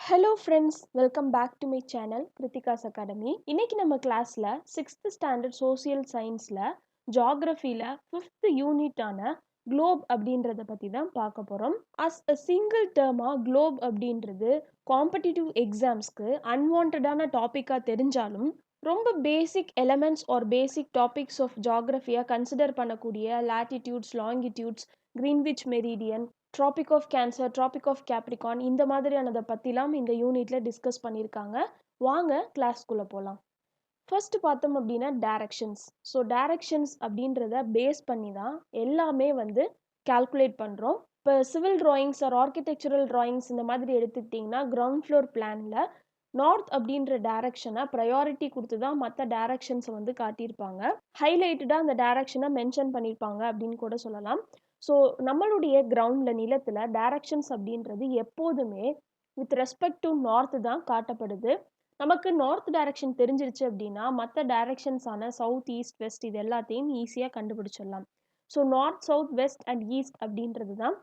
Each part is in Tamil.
Hello friends, welcome back to my channel Kiruthika's academy. இன்னைக்கு நம்ம கிளாஸில் 6th ஸ்டாண்டர்ட் சோசியல் சயின்ஸில் ஜாகிரஃபியில் 5th யூனிட்டான குளோப் அப்படின்றத பற்றி தான் பார்க்க போகிறோம். அஸ் அ சிங்கிள் டேர்மாக குளோப் அப்படின்றது காம்படிட்டிவ் எக்ஸாம்ஸ்க்கு அன்வான்டான டாப்பிக்காக தெரிஞ்சாலும் ரொம்ப basic elements or basic topics of ஜாகிரஃபியாக கன்சிடர் பண்ணக்கூடிய latitudes, longitudes, Greenwich meridian, tropic of Cancer, traffic of Capricorn இந்த மாதிரியானதை பற்றிலாம் இந்த யூனிட்டில் டிஸ்கஸ் பண்ணியிருக்காங்க. வாங்க கிளாஸ்க்குள்ளே போகலாம். ஃபர்ஸ்ட் பார்த்தோம் அப்படின்னா டைரக்ஷன்ஸ். ஸோ டைரக்ஷன்ஸ் அப்படின்றத பேஸ் பண்ணி தான் எல்லாமே கால்குலேட் பண்ணுறோம். இப்போ civil drawings or architectural drawings இந்த மாதிரி எடுத்துக்கிட்டிங்கன்னா கிரவுண்ட் ஃப்ளோர் பிளானில் நார்த் அப்படின்ற டைரக்ஷனை ப்ரையாரிட்டி கொடுத்து தான் மற்ற டைரக்ஷன்ஸை காட்டியிருப்பாங்க. ஹைலைட்டடாக அந்த டைரக்ஷனை மென்ஷன் பண்ணியிருப்பாங்க அப்படின்னு கூட சொல்லலாம். ஸோ நம்மளுடைய கிரவுண்டில் நிலத்தில் டைரக்ஷன்ஸ் அப்படின்றது எப்போதுமே வித் ரெஸ்பெக்ட் டு நார்த் தான் காட்டப்படுது. நமக்கு நார்த் டைரக்ஷன் தெரிஞ்சிருச்சு அப்படின்னா மற்ற டைரக்ஷன்ஸான சவுத், ஈஸ்ட், வெஸ்ட் இது எல்லாத்தையும் ஈஸியாக கண்டுபிடிச்சிடலாம். So north, south, west and east அப்படின்றது தான்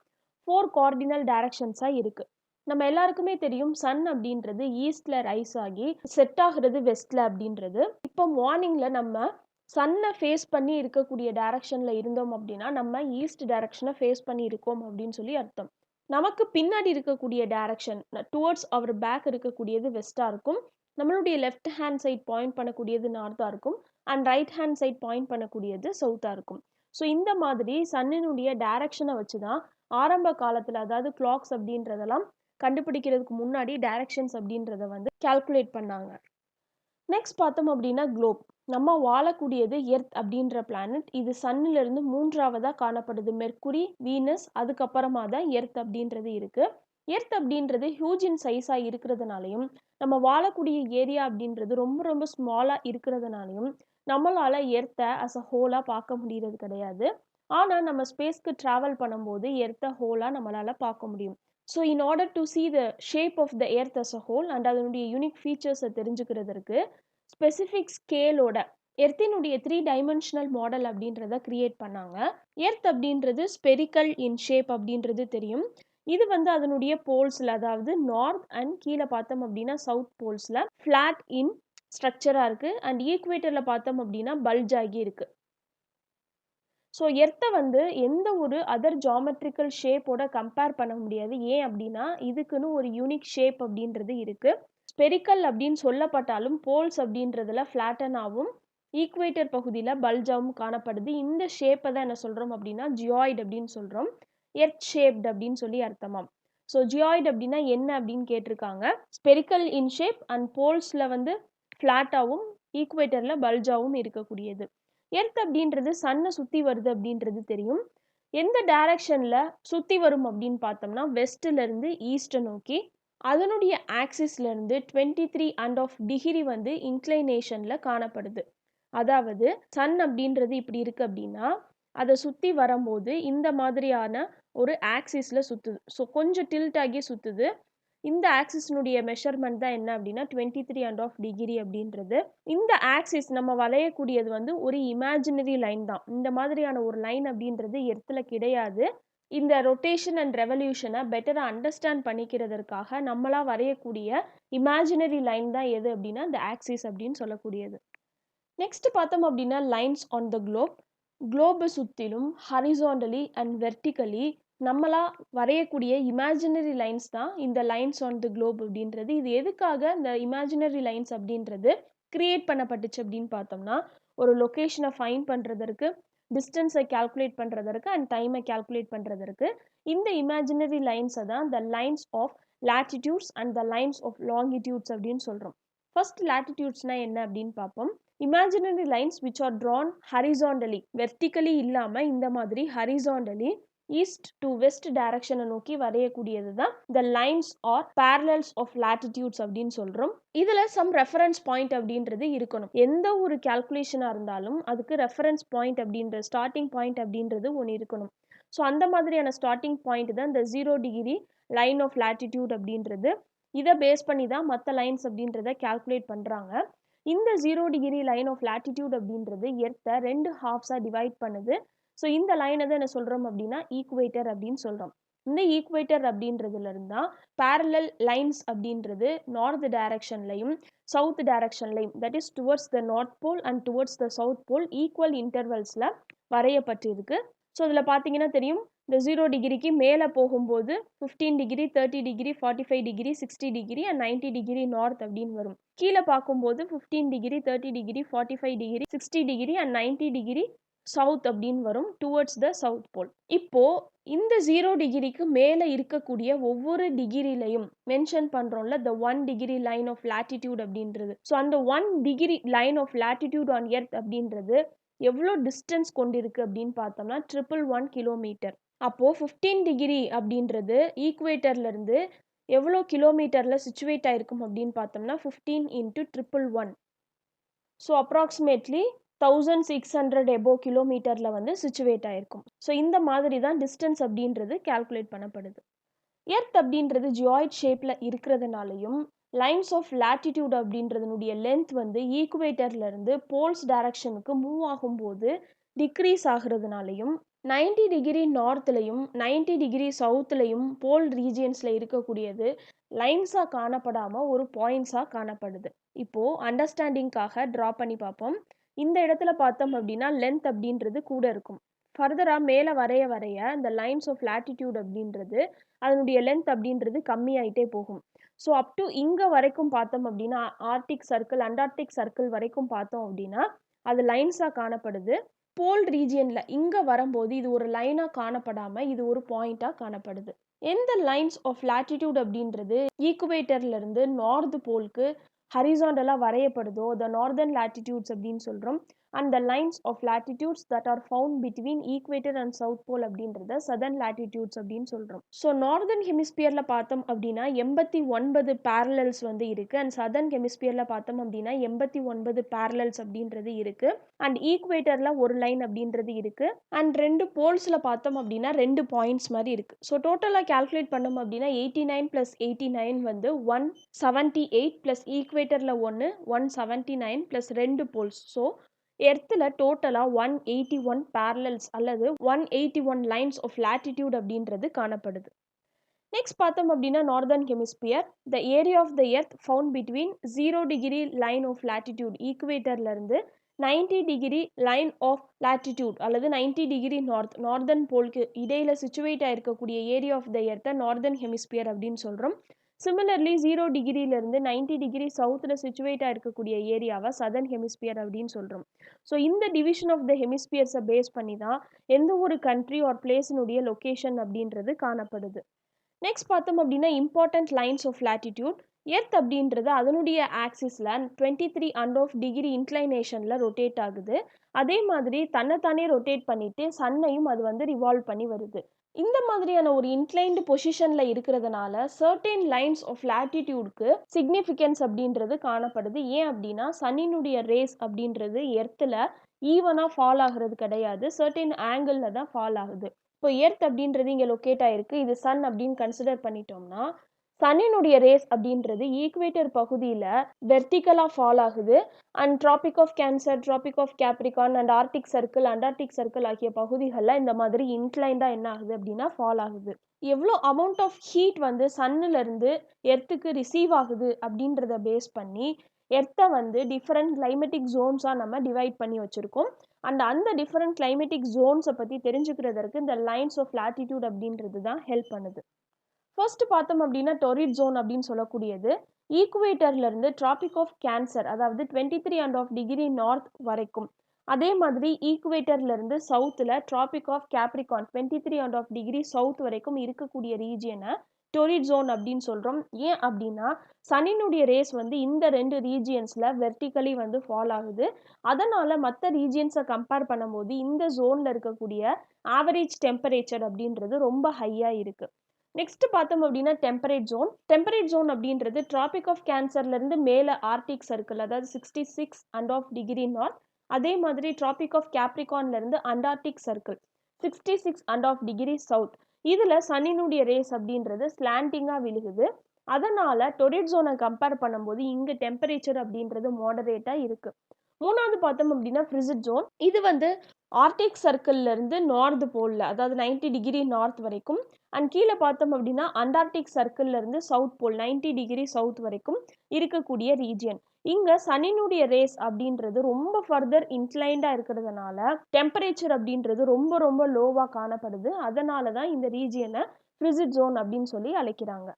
4 கார்டினல் டைரக்ஷன்ஸாக இருக்குது. நம்ம எல்லாருக்குமே தெரியும் சன் அப்படின்றது ஈஸ்டில் ரைஸ் ஆகி செட் ஆகுறது வெஸ்டில் அப்படின்றது. இப்போ மார்னிங்கில் நம்ம சன்னை ஃபேஸ் பண்ணி இருக்கக்கூடிய டைரக்ஷனில் இருந்தோம் அப்படின்னா நம்ம ஈஸ்ட் டைரக்ஷனை ஃபேஸ் பண்ணி இருக்கோம் அப்படின்னு சொல்லி அர்த்தம். நமக்கு பின்னாடி இருக்கக்கூடிய டைரக்ஷன் டுவர்ட்ஸ் அவர் பேக் இருக்கக்கூடியது வெஸ்ட்டாக இருக்கும். நம்மளுடைய லெஃப்ட் ஹேண்ட் சைட் பாயிண்ட் பண்ணக்கூடியது நார்த்தாக இருக்கும் and right hand side point பண்ணக்கூடியது சவுத்தாக இருக்கும். ஸோ இந்த மாதிரி சன்னினுடைய டைரக்ஷனை வச்சு தான் ஆரம்ப காலத்தில், அதாவது கிளாக்ஸ் அப்படின்றதெல்லாம் கண்டுபிடிக்கிறதுக்கு முன்னாடி டைரக்ஷன்ஸ் அப்படின்றத கால்குலேட் பண்ணாங்க. நெக்ஸ்ட் பார்த்தோம் அப்படின்னா குளோப். நம்ம வாழக்கூடியது எர்த் அப்படின்ற பிளானட். இது சன்னிலிருந்து 3ஆவதாக காணப்படுது. மெர்க்குரி, வீனஸ், அதுக்கப்புறமா தான் எர்த் அப்படின்றது இருக்குது. எர்த் அப்படின்றது ஹியூஜ் இன் சைஸாக இருக்கிறதுனாலையும் நம்ம வாழக்கூடிய ஏரியா அப்படின்றது ரொம்ப ரொம்ப ஸ்மாலாக இருக்கிறதுனாலையும் நம்மளால் எர்த்தை அஸ் அ ஹோலாக பார்க்க முடிகிறது கிடையாது. ஆனால் நம்ம ஸ்பேஸ்க்கு ட்ராவல் பண்ணும்போது எர்த்தை ஹோலாக நம்மளால் பார்க்க முடியும். So in order to see the shape of the earth as a whole and அதனுடைய யூனிக் ஃபீச்சர்ஸை தெரிஞ்சுக்கிறதுக்கு ஸ்பெசிஃபிக் ஸ்கேலோட எர்த்தினுடைய 3 டைமென்ஷனல் மாடல் அப்படின்றத கிரியேட் பண்ணாங்க. எர்த் அப்படின்றது ஸ்பெரிக்கல் இன் ஷேப் அப்படின்றது தெரியும். இது அதனுடைய போல்ஸில், அதாவது நார்த் அண்ட் கீழே பார்த்தோம் அப்படின்னா சவுத் போல்ஸில் ஃப்ளாட் இன் ஸ்ட்ரக்சராக இருக்குது அண்ட் ஈக்குவேட்டரில் பார்த்தோம் அப்படின்னா பல்ஜ் ஆகி இருக்குது. ஸோ எர்த்தை எந்த ஒரு அதர் ஜாமெட்ரிக்கல் ஷேப்போட கம்பேர் பண்ண முடியாது. ஏன் அப்படின்னா இதுக்குன்னு ஒரு யூனிக் ஷேப் அப்படின்றது இருக்குது. ஸ்பெரிக்கல் அப்படின்னு சொல்லப்பட்டாலும் போல்ஸ் அப்படின்றதுல ஃப்ளாட்டனாகவும் ஈக்குவேட்டர் பகுதியில் பல்ஜாவும் காணப்படுது. இந்த ஷேப்பை தான் என்ன சொல்கிறோம் அப்படின்னா ஜியாய்டு அப்படின்னு சொல்கிறோம். எர்த் ஷேப்டு அப்படின்னு சொல்லி அர்த்தமாம். ஸோ ஜியாய்டு அப்படின்னா என்ன அப்படின்னு கேட்டிருக்காங்க. ஸ்பெரிக்கல் இன் ஷேப் அண்ட் போல்ஸில் ஃப்ளாட்டாகவும் ஈக்குவேட்டரில் பல்ஜாவும் இருக்கக்கூடியது. எர்த் அப்படின்றது சன்னை சுற்றி வருது அப்படின்றது தெரியும். எந்த டைரக்ஷனில் சுற்றி வரும் அப்படின்னு பார்த்தோம்னா வெஸ்ட்லேருந்து ஈஸ்ட்டை நோக்கி, அதனுடைய ஆக்சிஸ்லேருந்து 23.5 டிகிரி இன்க்ளைனேஷனில் காணப்படுது. அதாவது சன் அப்படின்றது இப்படி இருக்குது அப்படின்னா அதை சுற்றி வரும்போது இந்த மாதிரியான ஒரு ஆக்சிஸில் சுற்றுது. ஸோ கொஞ்சம் டில்ட் ஆகி சுற்றுது. இந்த ஆக்சிஸ்னுடைய மெஷர்மெண்ட் தான் என்ன அப்படின்னா 23.5 டிகிரி அப்படின்றது. இந்த ஆக்சிஸ் நம்ம வளையக்கூடியது ஒரு இமேஜினரி லைன் தான். இந்த மாதிரியான ஒரு லைன் அப்படின்றது எர்த்தில் கிடையாது. இந்த ரொட்டேஷன் அண்ட் ரெவல்யூஷனை பெட்டராக அண்டர்ஸ்டாண்ட் பண்ணிக்கிறதுக்காக நம்மளாக வரையக்கூடிய இமேஜினரி லைன் தான் எது அப்படின்னா இந்த ஆக்சிஸ் அப்படின்னு சொல்லக்கூடியது. நெக்ஸ்ட் பார்த்தோம் அப்படின்னா லைன்ஸ் ஆன் த குளோப். குளோபை சுற்றிலும் ஹரிசாண்டலி அண்ட் வெர்டிக்கலி நம்மளா வரையக்கூடிய இமேஜினரி லைன்ஸ் தான் இந்த லைன்ஸ் ஆன் தி குளோப் அப்படின்றது. இது எதுக்காக இந்த இமேஜினரி லைன்ஸ் அப்படின்றது கிரியேட் பண்ணப்பட்டுச்சு அப்படின்னு பார்த்தோம்னா ஒரு லொக்கேஷனை ஃபைண்ட் பண்ணுறதற்கு, டிஸ்டன்ஸை கால்குலேட் பண்ணுறதற்கு அண்ட் டைமை கால்குலேட் பண்ணுறதற்கு இந்த இமேஜினரி லைன்ஸை தான் the lines of latitudes and the lines of longitudes அப்படின்னு சொல்கிறோம். ஃபர்ஸ்ட் லாட்டிடியூட்ஸ்னால் என்ன அப்படின்னு பார்ப்போம். Imaginary lines which are drawn horizontally, vertically இல்லாமல் இந்த மாதிரி ஹரிசாண்டலி ஈஸ்ட் டு வெஸ்ட் டைரக்ஷனை நோக்கி வரையக்கூடியது தான் the lines are parallels of latitudes அப்படின்னு சொல்கிறோம். இதில் சம் ரெஃபரன்ஸ் பாயிண்ட் அப்படின்றது இருக்கணும். எந்த ஒரு கால்குலேஷனாக இருந்தாலும் அதுக்கு ரெஃபரன்ஸ் பாயிண்ட் அப்படின்ற ஸ்டார்டிங் பாயிண்ட் அப்படின்றது ஒன்று இருக்கணும். ஸோ அந்த மாதிரியான ஸ்டார்டிங் பாயிண்ட் தான் இந்த 0 டிகிரி லைன் ஆஃப் லாட்டிடியூட் அப்படின்றது. இதை பேஸ் பண்ணி தான் மற்ற லைன்ஸ் அப்படின்றத கால்குலேட் பண்ணுறாங்க. இந்த 0 டிகிரி லைன் ஆஃப் லாட்டிடியூட் அப்படின்றது எர்த்தை 2 ஹாஃப்ஸாக டிவைட் பண்ணுது. ஸோ இந்த லைனை தான் என்ன சொல்கிறோம் அப்படின்னா ஈக்குவேட்டர் அப்படின்னு சொல்கிறோம். இந்த ஈக்குவேட்டர் அப்படின்றதுல இருந்தா parallel லைன்ஸ் அப்படின்றது நார்த் டைரக்ஷன்லையும் சவுத் டைரக்ஷன்லையும் that is towards the north pole and towards the south pole equal இன்டர்வல்ஸ்ல வரையப்பட்டிருக்கு. ஸோ இதில் பார்த்தீங்கன்னா தெரியும், இந்த 0 டிகிரிக்கு மேலே போகும்போது 15 degree 30 degree 45 degree 60 degree and 90 degree north அப்படின்னு வரும். கீழே பார்க்கும்போது 15 degree 30 degree 45 degree 60 degree and 90 degree south அப்படின்னு வரும், டுவர்ட்ஸ் த சவுத் போல். இப்போ இந்த 0 டிகிரிக்கு மேலே இருக்கக்கூடிய ஒவ்வொரு டிகிரிலையும் மென்ஷன் பண்ணுறோம்ல the 1 degree line of latitude அப்படின்றது. ஸோ அந்த 1 degree line of latitude on earth அப்படின்றது எவ்வளோ டிஸ்டன்ஸ் கொண்டிருக்கு அப்படின்னு பார்த்தோம்னா 111 கிலோமீட்டர். அப்போது 15 டிகிரி அப்படின்றது ஈக்குவேட்டர்லேருந்து எவ்வளோ கிலோமீட்டரில் சிச்சுவேட் ஆயிருக்கும் அப்படின்னு பார்த்தோம்னா 15 இன்ட்டு 111. ஸோ அப்ராக்சிமேட்லி 1600 எபோ கிலோமீட்டரில் வந்து சிச்சுவேட் ஆயிருக்கும். ஸோ இந்த மாதிரி தான் டிஸ்டன்ஸ் அப்படின்றது கால்குலேட் பண்ணப்படுது. எர்த் அப்படின்றது ஜியாய்ட் ஷேப்பில் இருக்கிறதுனாலையும் லைன்ஸ் ஆஃப் லேட்டிடியூட் அப்படின்றதுனுடைய லென்த் வந்து ஈக்குவேட்டர்லேருந்து போல்ஸ் டைரக்ஷனுக்கு மூவ் ஆகும்போது டிக்ரீஸ் ஆகிறதுனாலையும் 90 டிகிரி நார்த்லையும் 90 டிகிரி சவுத்துலையும் போல் ரீஜியன்ஸில் இருக்கக்கூடியது லைன்ஸாக காணப்படாமல் ஒரு பாயிண்ட்ஸாக காணப்படுது. இப்போது அண்டர்ஸ்டாண்டிங்காக ட்ரா பண்ணி பார்ப்போம். இந்த இடத்துல பார்த்தோம் அப்படின்னா லென்த் அப்படின்றது கூட இருக்கும். ஃபர்தராக மேலே வரைய வரைய இந்த லைன்ஸ் ஆஃப் லேட்டிடியூட் அப்படின்றது அதனுடைய லென்த் அப்படின்றது கம்மியாயிட்டே போகும். ஸோ அப் டு இங்கே வரைக்கும் பார்த்தோம் அப்படின்னா ஆர்டிக் சர்க்கிள் அண்டார்டிக் சர்க்கிள் வரைக்கும் பார்த்தோம் அப்படின்னா அது லைன்ஸாக காணப்படுது. போல் ரீஜியனில் இங்கே வரும்போது இது ஒரு லைனாக காணப்படாமல் இது ஒரு பாயிண்ட்டாக காணப்படுது. எந்த லைன்ஸ் ஆஃப் லேட்டிடியூட் அப்படின்றது ஈக்குவேட்டர்லேருந்து நார்த் போலுக்கு ஹரிசாண்டலாக வரையப்படுதோ த நார்தர்ன் லேட்டிடியூட்ஸ் அப்படின்னு சொல்கிறோம். And the lines of latitudes that are found between equator and south pole அப்படின்றத சதர்ன் லேட்டிடியூட்ஸ் அப்படின்னு சொல்கிறோம். ஸோ நார்தர்ன் ஹெமிஸ்பியரில் பார்த்தோம் அப்படின்னா 89 பேரலல்ஸ் வந்து இருக்குது. அண்ட் சதர்ன் ஹெமிஸ்பியரில் பார்த்தோம் அப்படின்னா 89 பேரலல்ஸ் அப்படின்றது இருக்குது. அண்ட் ஈக்குவேட்டரில் ஒரு லைன் அப்படின்றது இருக்குது. அண்ட் 2 போல்ஸில் பார்த்தோம் அப்படின்னா 2 பாயிண்ட்ஸ் மாதிரி இருக்குது. ஸோ டோட்டலாக கால்குலேட் பண்ணோம் அப்படின்னா 89 + 89 வந்து 178 ப்ளஸ் ஈக்குவேட்டரில் 179 ப்ளஸ் 2 போல்ஸ். ஸோ எர்த்தில் டோட்டலாக 181 பேரலல்ஸ் அல்லது 181 லைன்ஸ் ஆஃப் லேட்டிடியூட் அப்படின்றது காணப்படுது. நெக்ஸ்ட் பார்த்தோம் அப்படின்னா northern hemisphere the area of the earth found between 0 degree line of latitude ஈக்குவேட்டர்லேருந்து 90 டிகிரி லைன் ஆஃப் லேட்டிடியூட் அல்லது 90 டிகிரி நார்தர்ன் போலுக்கு இடையில் சிச்சுவேட் ஆகிருக்கக்கூடிய ஏரியா ஆஃப் த எர்த்தை நார்தர்ன் ஹெமிஸ்பியர் அப்படின்னு சொல்கிறோம். சிமிலர்லி 0 டிகிரியிலேருந்து 90 டிகிரி சவுத்தில் சிச்சுவேட் ஆகிருக்கக்கூடிய ஏரியாவை சதர்ன் ஹெமிஸ்பியர் அப்படின்னு சொல்கிறோம். ஸோ இந்த டிவிஷன் ஆஃப் த ஹெமிஸ்பியர்ஸை பேஸ் பண்ணி தான் எந்த ஒரு கண்ட்ரி ஆர் பிளேஸினுடைய லொக்கேஷன் அப்படின்றது காணப்படுது. நெக்ஸ்ட் பார்த்தோம் அப்படின்னா important lines of latitude. Earth அப்படின்றது அதனுடைய ஆக்சிஸில் 23½ டிகிரி இன்க்ளைனேஷனில் ரொட்டேட் ஆகுது. அதே மாதிரி தன்னைத்தானே ரொட்டேட் பண்ணிவிட்டு சன்னையும் அது வந்து ரிவால்வ் பண்ணி வருது. இந்த மாதிரியான ஒரு இன்க்ளைன்டு பொசிஷனில் இருக்கிறதுனால சர்டைன் லைன்ஸ் ஆஃப் லேட்டிடியூடுக்கு சிக்னிஃபிகன்ஸ் அப்படின்றது காணப்படுது. ஏன் அப்படின்னா சன்னினுடைய ரேஸ் அப்படின்றது எர்த்தில் ஈவனாக ஃபால் ஆகிறது கிடையாது, சர்டைன் ஆங்கிளில் தான் ஃபால் ஆகுது. இப்போ எர்த் அப்படின்றது இங்கே லொக்கேட் ஆகிருக்கு, இது சன் அப்படின்னு கன்சிடர் பண்ணிட்டோம்னா சன்னினுடைய ரேஸ் அப்படின்றது ஈக்குவேட்டர் பகுதியில் வெர்டிக்கலாக ஃபால் ஆகுது. And Tropic of Cancer, traffic of Capricorn and Arctic Circle Antarctic Circle ஆகிய பகுதிகளில் இந்த மாதிரி இன்க்ளைண்டாக என்ன ஆகுது அப்படின்னா ஃபால் ஆகுது. எவ்வளோ அமௌண்ட் ஆஃப் ஹீட் வந்து சன்னிலிருந்து எர்த்துக்கு ரிசீவ் ஆகுது அப்படின்றத பேஸ் பண்ணி எர்த்தை வந்து டிஃப்ரெண்ட் கிளைமேட்டிக் ஜோன்ஸாக நம்ம டிவைட் பண்ணி வச்சுருக்கோம். அண்ட் அந்த டிஃப்ரெண்ட் கிளைமேட்டிக் ஜோன்ஸை பற்றி தெரிஞ்சுக்கிறதுக்கு இந்த லைன்ஸ் ஆஃப் லேட்டிடியூட் அப்படின்றது தான் ஹெல்ப் பண்ணுது. ஃபர்ஸ்ட் பார்த்தோம் அப்படின்னா டொரிட் ஜோன் அப்படின்னு சொல்லக்கூடியது ஈக்குவேட்டர்லேருந்து ட்ராபிக் ஆஃப் கேன்சர் அதாவது 23½ டிகிரி நார்த் வரைக்கும், அதே மாதிரி ஈக்குவேட்டர்லேருந்து சவுத்தில் Tropic of Capricorn 23½ degree south வரைக்கும் இருக்கக்கூடிய ரீஜியனை டொரிட் ஜோன் அப்படின்னு சொல்கிறோம். ஏன் அப்படின்னா சனினுடைய ரேஸ் வந்து இந்த 2 ரீஜியன்ஸில் வெர்டிக்கலி வந்து ஃபால் ஆகுது. அதனால் மற்ற ரீஜியன்ஸை கம்பேர் பண்ணும்போது இந்த ஜோனில் இருக்கக்கூடிய ஆவரேஜ் டெம்பரேச்சர் அப்படின்றது ரொம்ப ஹையாக இருக்குது. நெக்ஸ்ட் பார்த்தோம் அப்படின்னா டெம்பரேட் ஜோன் அப்படின்றது ட்ராபிக் ஆஃப் கேன்சர்லேருந்து மேலே ஆர்டிக் சர்க்கிள் அதாவது 66½ டிகிரி நார்த், அதே மாதிரி ட்ராபிக் ஆஃப் கேப்ரிகான்லேருந்து அண்டார்டிக் சர்க்கிள் 66½ டிகிரி சவுத். இதில் சன்னினுடைய ரேஸ் அப்படின்றது ஸ்லாண்டிங்காக விழுகுது. அதனால் டொரிட் ஜோனை கம்பேர் பண்ணும்போது இங்கே டெம்பரேச்சர் அப்படின்றது மாடரேட்டாக இருக்குது. மூணாவது பார்த்தோம் அப்படின்னா ஃப்ரிசிட் ஜோன். இது வந்து ஆர்டிக் சர்க்கிள்ல இருந்து நார்த் போல்ல, அதாவது 90 டிகிரி நார்த் வரைக்கும், அண்ட் கீழே பார்த்தோம் அப்படின்னா அண்டார்டிக் சர்க்கிள்ல இருந்து சவுத் போல் 90 டிகிரி சவுத் வரைக்கும் இருக்கக்கூடிய ரீஜியன். இங்க சனினுடைய ரேஸ் அப்படின்றது ரொம்ப ஃபர்தர் இன்க்ளைண்டா இருக்கிறதுனால டெம்பரேச்சர் அப்படின்றது ரொம்ப ரொம்ப லோவா காணப்படுது. அதனால தான் இந்த ரீஜியனை ஃப்ரிசிட் ஜோன் அப்படின்னு சொல்லி அழைக்கிறாங்க.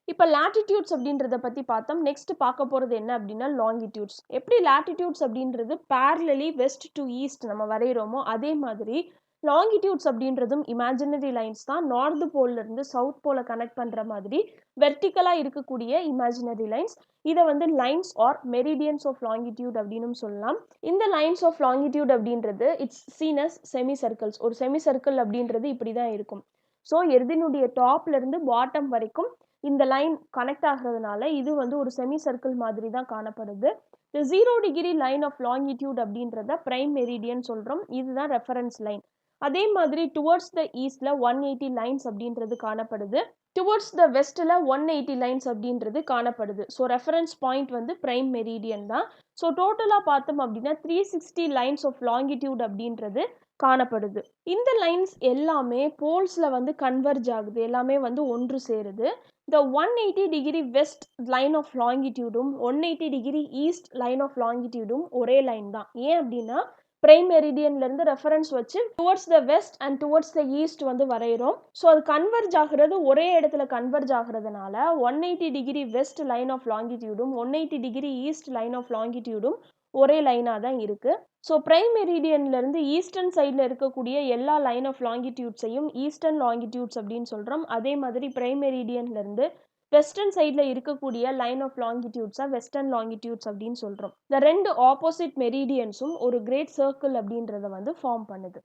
இப்போ லாட்டிடியூட்ஸ் அப்படின்றத பற்றி பார்த்தோம். நெக்ஸ்ட் பார்க்க போகிறது என்ன அப்படின்னா லாங்கிடியூட்ஸ். எப்படி லாட்டிடியூட்ஸ் அப்படின்றது பேரலலி வெஸ்ட் டு ஈஸ்ட் நம்ம வரைகிறோமோ அதே மாதிரி லாங்கிடியூட்ஸ் அப்படின்றதும் இமேஜினரி லைன்ஸ் தான். நார்த் போல்ல இருந்து சவுத் போலை கனெக்ட் பண்ணுற மாதிரி வெர்டிக்கலாக இருக்கக்கூடிய இமேஜினரி லைன்ஸ். இதை வந்து lines are meridians of longitude அப்படின்னு சொல்லலாம். இந்த லைன்ஸ் ஆஃப் லாங்கிடியூட் அப்படின்றது it's seen as semi circles. ஒரு செமி சர்க்கிள் அப்படின்றது இப்படி தான் இருக்கும். ஸோ எர்தினுடைய டாப்ல இருந்து பாட்டம் வரைக்கும் இந்த லைன் கனெக்ட் ஆகிறதுனால இது வந்து ஒரு செமி சர்க்கிள் மாதிரி தான் காணப்படுது. இந்த 0 டிகிரி லைன் ஆஃப் லாங்கிடியூட் அப்படின்றத பிரைம் மெரிடியன் சொல்கிறோம். இதுதான் ரெஃபரன்ஸ் லைன். அதே மாதிரி டுவர்ட்ஸ் த ஈஸ்ட்ல 180 லைன்ஸ் அப்படின்றது காணப்படுது. டுவர்ட்ஸ் த வெஸ்ட்ல 180 லைன்ஸ் அப்படின்றது காணப்படுது. ஸோ ரெஃபரன்ஸ் பாயிண்ட் வந்து பிரைம் மெரிடியன் தான். ஸோ டோட்டலாக பார்த்தோம் அப்படின்னா 360 லைன்ஸ் ஆஃப் லாங்கிடியூட் அப்படின்றது காணப்படுது. இந்த லைன்ஸ் எல்லாமே போல்ஸ்ல வந்து கன்வர்ஜ் ஆகுது, எல்லாமே வந்து ஒன்று சேருது. இந்த 180 டிகிரி வெஸ்ட் லைன் ஆஃப் லாங்கிடியூடும் 180 டிகிரி ஈஸ்ட் லைன் ஆஃப் லாங்கிடியூடும் ஒரே லைன் தான். ஏன் அப்படின்னா பிரைம் மெரிடியன்ல இருந்து ரெஃபரன்ஸ் வச்சு towards the west and towards the east வந்து வரைகிறோம். ஸோ அது கன்வர்ஜ் ஆகிறது ஒரே இடத்துல கன்வர்ஜ் ஆகிறதுனால 180 டிகிரி வெஸ்ட் லைன் ஆஃப் லாங்கிடியூடும் 180 டிகிரி ஈஸ்ட் லைன் ஆஃப் லாங்கிடியூடும் ஒரே லைனாக தான் இருக்கு. ஸோ பிரைம் மெரிடியன்ல இருந்து ஈஸ்டர்ன் சைடில் இருக்கக்கூடிய எல்லா லைன் ஆஃப் லாங்கிடியூட்ஸையும் ஈஸ்டர்ன் லாங்கிடியூட்ஸ் அப்படின்னு சொல்கிறோம். அதே மாதிரி பிரைம் மெரிடியன்ல இருந்து வெஸ்டர்ன் சைடில் இருக்கக்கூடிய லைன் ஆஃப் லாங்கிடியூட்ஸை வெஸ்டர்ன் லாங்கிடியூட்ஸ் அப்படின்னு சொல்கிறோம். இந்த ரெண்டு ஆப்போசிட் மெரிடியன்ஸும் ஒரு கிரேட் சர்க்கிள் அப்படின்றத வந்து ஃபார்ம் பண்ணுது.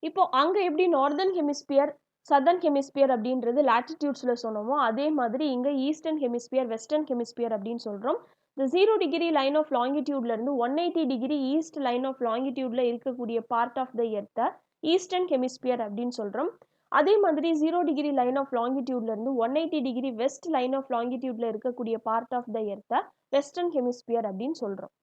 இப்போ அங்கே எப்படி நார்தர்ன் ஹெமிஸ்பியர் சதர்ன் ஹெமிஸ்பியர் அப்படின்றது லாட்டிடியூட்ஸில் சொன்னோமோ அதே மாதிரி இங்கே ஈஸ்டர்ன் ஹெமிஸ்பியர் வெஸ்டர்ன் ஹெமிஸ்பியர் அப்படின்னு சொல்கிறோம். இந்த 0 டிகிரி லைன் ஆஃப் லாங்கிடியூட்ல இருந்து 180 டிகிரி ஈஸ்ட் லைன் ஆஃப் லாங்கிடியூட்ல இருக்கக்கூடிய பார்ட் ஆஃப் த எர்த்தை ஈஸ்டர்ன் ஹெமிஸ்பியர் அப்படின்னு சொல்கிறோம். அதே மாதிரி 0 டிகிரி லைன் ஆஃப் லாங்கிடியூட்ல இருந்து 180 டிகிரி வெஸ்ட் லைன் ஆஃப் லாங்கிடியூட்ல இருக்கக்கூடிய பார்ட் ஆஃப் த எர்த்தை வெஸ்டர்ன் ஹெமிஸ்பியர் அப்படின்னு சொல்கிறோம்.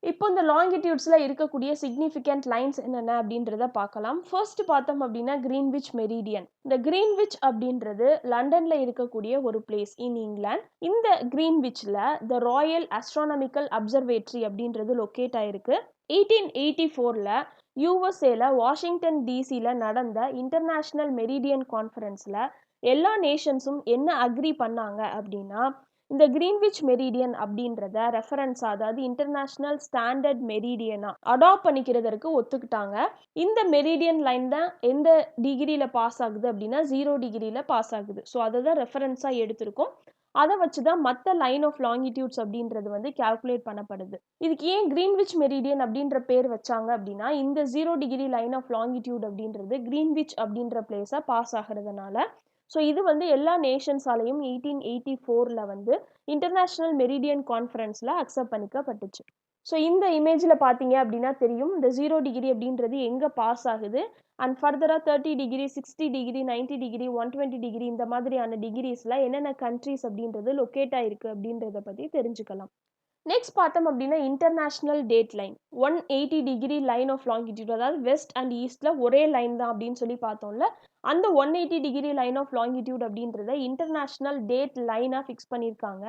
இப்போ இந்த லாங்கிடியூட்ஸில் இருக்கக்கூடிய சிக்னிஃபிகண்ட் லைன்ஸ் என்னென்ன அப்படின்றத பார்க்கலாம். ஃபர்ஸ்ட் பார்த்தோம் அப்படின்னா கிரீன்விச் மெரிடியன். இந்த கிரீன்விச் அப்படின்றது லண்டனில் இருக்கக்கூடிய ஒரு பிளேஸ் இன் இங்கிலாந்து. இந்த கிரீன்விச்சில் த ராயல் ஆஸ்ட்ரானமிக்கல் அப்சர்வேட்டரி அப்படின்றது லொக்கேட் ஆயிருக்கு. 1884ல் யூஎஸ்ஏல வாஷிங்டன் டிசியில் நடந்த இன்டர்நேஷ்னல் மெரிடியன் கான்ஃபரன்ஸில் எல்லா நேஷன்ஸும் என்ன அக்ரி பண்ணாங்க அப்படின்னா இந்த கிரீன்விச் மெரிடியன் அப்படின்றத ரெஃபரன்ஸா, அதாவது இன்டர்நேஷ்னல் ஸ்டாண்டர்ட் மெரிடியனா அடாப்ட் பண்ணிக்கிறதற்கு ஒத்துக்கிட்டாங்க. இந்த மெரிடியன் லைன் தான் எந்த டிகிரியில் பாஸ் ஆகுது அப்படின்னா 0 டிகிரியில் பாஸ் ஆகுது. ஸோ அதை தான் ரெஃபரன்ஸாக எடுத்திருக்கோம். அதை வச்சு தான் மற்ற லைன் ஆஃப் லாங்கிடியூட்ஸ் அப்படின்றது வந்து கால்குலேட் பண்ணப்படுது. இதுக்கு ஏன் கிரீன்விச் மெரிடியன் அப்படின்ற பேர் வச்சாங்க அப்படின்னா இந்த 0 டிகிரி லைன் ஆஃப் லாங்கிடியூட் அப்படின்றது கிரீன்விச் அப்படின்ற பிளேஸை பாஸ் ஆகிறதுனால. ஸோ இது வந்து எல்லா நேஷன்ஸாலையும் 1884ல் வந்து இன்டர்நேஷ்னல் மெரிடியன் கான்ஃபரன்ஸில் அக்செப்ட் பண்ணிக்கப்பட்டுச்சு. ஸோ இந்த இமேஜில் பார்த்தீங்க அப்படின்னா தெரியும் இந்த 0 டிகிரி அப்படின்றது எங்கே பாஸ் ஆகுது அண்ட் ஃபர்தராக 30 டிகிரி 60 டிகிரி 90 டிகிரி 120 டிகிரி இந்த மாதிரியான டிகிரிஸில் என்னென்ன கண்ட்ரிஸ் அப்படின்றது லொக்கேட் ஆயிருக்கு அப்படின்றத பற்றி தெரிஞ்சுக்கலாம். நெக்ஸ்ட் பார்த்தோம் அப்படின்னா International Date Line 180 degree line of longitude, அதாவது வெஸ்ட் அண்ட் ஈஸ்டில் ஒரே லைன் தான் அப்படின்னு சொல்லி பார்த்தோம்ல. அந்த 180 டிகிரி லைன் ஆஃப் லாங்கிடியூட் அப்படின்றத இன்டர்நேஷ்னல் டேட் லைனாக ஃபிக்ஸ் பண்ணியிருக்காங்க.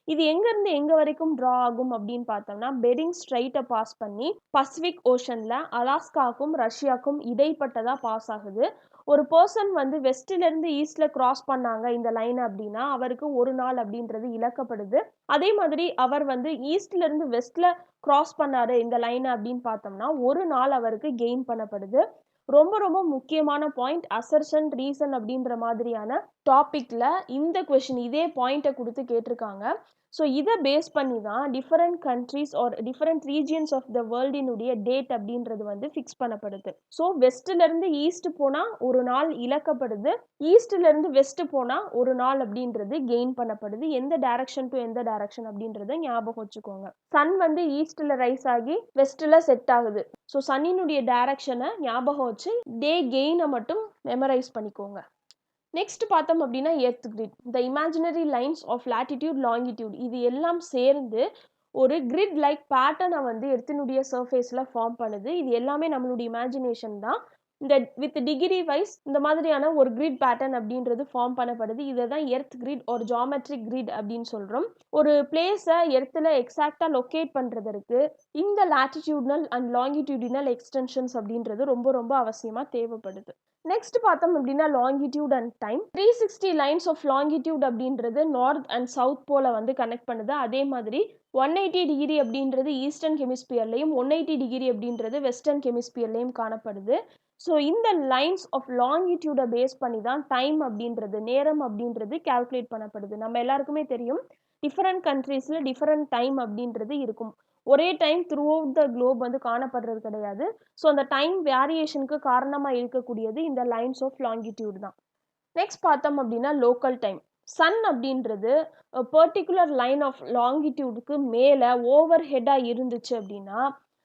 இது எங்கேருந்து எங்கே வரைக்கும் ட்ரா ஆகும் அப்படின்னு பார்த்தோம்னா பெரிங் ஸ்ட்ரைட்டை பாஸ் பண்ணி பசிபிக் ஓஷனில் அலாஸ்காவுக்கும் ரஷ்யாவுக்கும் இடைப்பட்டதாக பாஸ் ஆகுது. ஒரு பர்சன் வந்து வெஸ்ட்லேருந்து ஈஸ்டில் கிராஸ் பண்ணாங்க இந்த லைன் அப்படின்னா அவருக்கு ஒரு நாள் அப்படின்றது இழக்கப்படுது. அதே மாதிரி அவர் வந்து ஈஸ்ட்லேருந்து வெஸ்ட்டில் கிராஸ் பண்ணாரு இந்த லைன் அப்படின்னு பார்த்தோம்னா ஒரு நாள் அவருக்கு கெயின் பண்ணப்படுது. ரொம்ப ரொம்ப முக்கியமான பாயிண்ட் அசர்ஷன் ரீசன் அப்படின்ற மாதிரியான டாப்பிக்கில் இந்த கொஷின் இதே பாயிண்ட்டை கொடுத்து கேட்டிருக்காங்க. ஸோ இதை பேஸ் பண்ணி தான் different countries or different regions of the வேர்ல்டினுடைய டேட் அப்படின்றது வந்து ஃபிக்ஸ் பண்ணப்படுது. ஸோ வெஸ்ட்லேருந்து ஈஸ்ட் போனால் ஒரு நாள் இழக்கப்படுது, ஈஸ்ட்லேருந்து வெஸ்ட் போனால் ஒரு நாள் அப்படின்றது கெயின் பண்ணப்படுது. எந்த டைரக்ஷன் டு எந்த டைரக்ஷன் அப்படின்றத ஞாபகம் வச்சுக்கோங்க. சன் வந்து ஈஸ்டில் ரைஸ் ஆகி வெஸ்ட்டில் செட் ஆகுது. ஸோ சன்னினுடைய டைரக்ஷனை ஞாபகம் வச்சு டே கெயினை மட்டும் மெமரைஸ் பண்ணிக்கோங்க. நெக்ஸ்ட் பார்த்தோம் அப்படின்னா earth grid, the imaginary lines of latitude longitude இது எல்லாம் சேர்ந்து ஒரு கிரிட் லைக் பேட்டர்னை வந்து எர்த்தினுடைய சர்ஃபேஸில் ஃபார்ம் பண்ணுது. இது எல்லாமே நம்மளுடைய இமேஜினேஷன் தான். இந்த வித் டிகிரி வைஸ் இந்த மாதிரியான ஒரு கிரிட் பேட்டர்ன் அப்படின்றது ஃபார்ம் பண்ணப்படுது. இதை தான் எர்த் கிரிட் ஒரு ஜாமெட்ரிக் கிரிட் அப்படின்னு சொல்கிறோம். ஒரு பிளேஸை எர்த்தில் எக்ஸாக்டாக லொக்கேட் பண்ணுறதற்கு இந்த லாட்டிடியூட்னல் அண்ட் லாங்கிடியூடினல் எக்ஸ்டென்ஷன்ஸ் அப்படின்றது ரொம்ப ரொம்ப அவசியமாக தேவைப்படுது. நெக்ஸ்ட் பார்த்தோம் அப்படின்னா longitude and time. 360 lines of longitude அப்படின்றது நார்த் அண்ட் சவுத் போல வந்து கனெக்ட் பண்ணுது. அதே மாதிரி 180 டிகிரி அப்படின்றது ஈஸ்டர்ன் ஹெமிஸ்பியர்லையும் 180 டிகிரி அப்படின்றது வெஸ்டர்ன் ஹெமிஸ்பியர்லையும் காணப்படுது. ஸோ இந்த லைன்ஸ் ஆஃப் லாங்கிடியூடை பேஸ் பண்ணி தான் டைம் அப்படின்றது நேரம் அப்படின்றது கால்குலேட் பண்ணப்படுது. நம்ம எல்லாருக்குமே தெரியும் டிஃப்ரெண்ட் கண்ட்ரீஸில் டிஃப்ரெண்ட் டைம் அப்படின்றது இருக்கும். ஒரே time through out the Globe வந்து காணப்படுறது கிடையாது. ஸோ அந்த டைம் வேரியேஷனுக்கு காரணமாக இருக்கக்கூடியது இந்த லைன்ஸ் ஆஃப் லாங்கிடியூட் தான். நெக்ஸ்ட் பார்த்தோம் அப்படின்னா லோக்கல் டைம். சன் அப்படின்றது பர்டிகுலர் லைன் ஆஃப் லாங்கிடியூடுக்கு மேலே ஓவர் ஹெட்டாக இருந்துச்சு அப்படின்னா